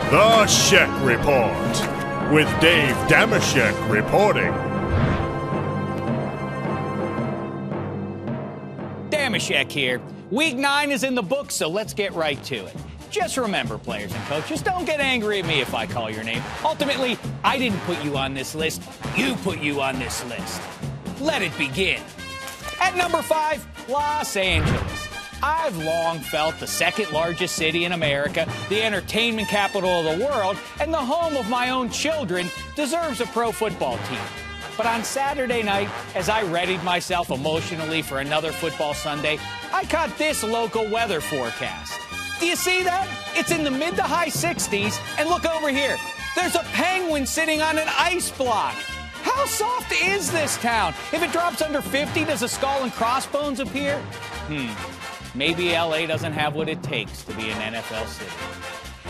The Shek Report, with Dave Damashek reporting. Damashek here. Week 9 is in the books, so let's get right to it. Just remember, players and coaches, don't get angry at me if I call your name. Ultimately, I didn't put you on this list. You put you on this list. Let it begin. At number 5, Los Angeles. I've long felt the second largest city in America, the entertainment capital of the world, and the home of my own children deserves a pro football team. But on Saturday night, as I readied myself emotionally for another football Sunday, I caught this local weather forecast. Do you see that? It's in the mid to high 60s, and look over here. There's a penguin sitting on an ice block. How soft is this town? If it drops under 50, does a skull and crossbones appear? Maybe LA doesn't have what it takes to be an NFL city.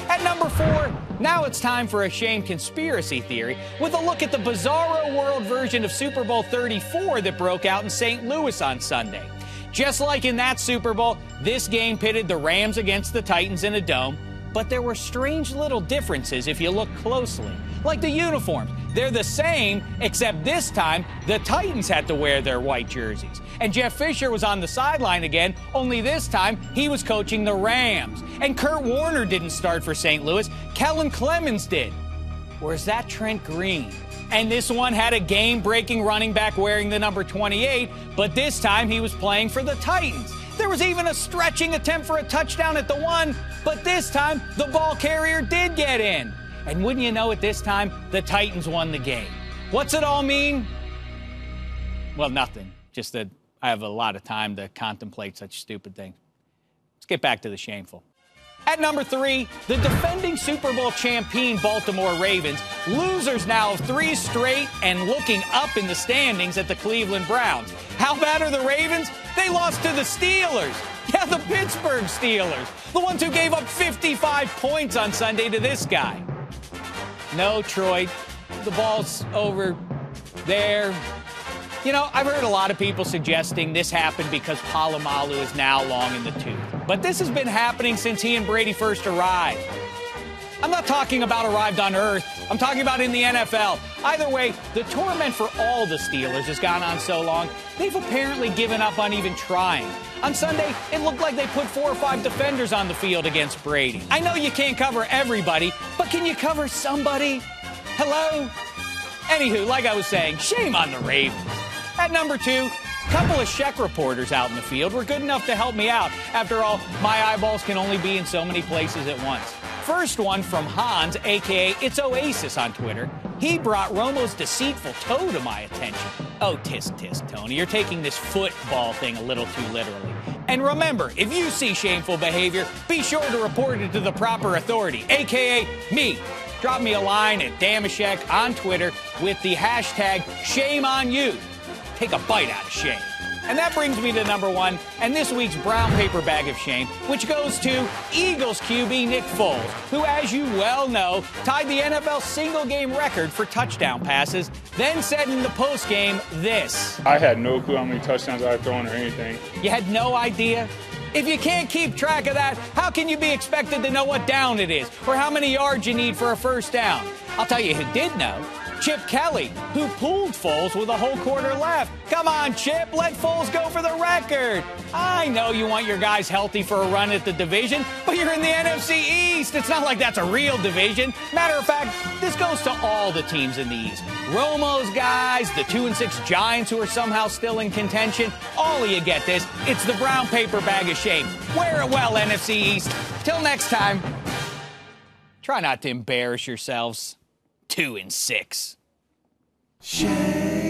At number 4, now it's time for a shame conspiracy theory with a look at the bizarro world version of Super Bowl 34 that broke out in St. Louis on Sunday. Just like in that Super Bowl, this game pitted the Rams against the Titans in a dome, but there were strange little differences if you look closely. Like the uniforms. They're the same, except this time, the Titans had to wear their white jerseys. And Jeff Fisher was on the sideline again, only this time, he was coaching the Rams. And Kurt Warner didn't start for St. Louis, Kellen Clemens did. Or is that Trent Green? And this one had a game-breaking running back wearing the number 28, but this time he was playing for the Titans. There was even a stretching attempt for a touchdown at the 1, but this time, the ball carrier did get in. And wouldn't you know it, this time, the Titans won the game. What's it all mean? Well, nothing. Just that I have a lot of time to contemplate such stupid things. Let's get back to the shameful. At number 3, the defending Super Bowl champion Baltimore Ravens, losers now of 3 straight and looking up in the standings at the Cleveland Browns. How bad are the Ravens? They lost to the Steelers. Yeah, the Pittsburgh Steelers. The ones who gave up 55 points on Sunday to this guy. No, Troy, the ball's over there. You know, I've heard a lot of people suggesting this happened because Palomalu is now long in the tooth. But this has been happening since he and Brady first arrived. I'm not talking about arrived on Earth. I'm talking about in the NFL. Either way, the torment for all the Steelers has gone on so long, they've apparently given up on even trying. On Sunday, it looked like they put 4 or 5 defenders on the field against Brady. I know you can't cover everybody, but can you cover somebody? Hello? Anywho, like I was saying, shame on the Ravens. At number 2, a couple of Shek reporters out in the field were good enough to help me out. After all, my eyeballs can only be in so many places at once. First one from Hans, a.k.a. It's Oasis on Twitter. He brought Romo's deceitful toe to my attention. Oh, tisk, tisk, Tony, you're taking this football thing a little too literally. And remember, if you see shameful behavior, be sure to report it to the proper authority, a.k.a. me. Drop me a line at Damashek on Twitter with the hashtag #ShameOnYou. Take a bite out of shame. And that brings me to number 1, and this week's brown paper bag of shame, which goes to Eagles QB Nick Foles, who, as you well know, tied the NFL single-game record for touchdown passes, then said in the postgame this. I had no clue how many touchdowns I had thrown or anything. You had no idea? If you can't keep track of that, how can you be expected to know what down it is or how many yards you need for a first down? I'll tell you who did know. Chip Kelly, who pulled Foles with a whole quarter left. Come on, Chip, let Foles go for the record. I know you want your guys healthy for a run at the division, but you're in the NFC East. It's not like that's a real division. Matter of fact, this goes to all the teams in the East. Romo's guys, the 2-6 Giants who are somehow still in contention. All of you get this. It's the brown paper bag of shame. Wear it well, NFC East. Till next time, try not to embarrass yourselves. 2-6. Shake.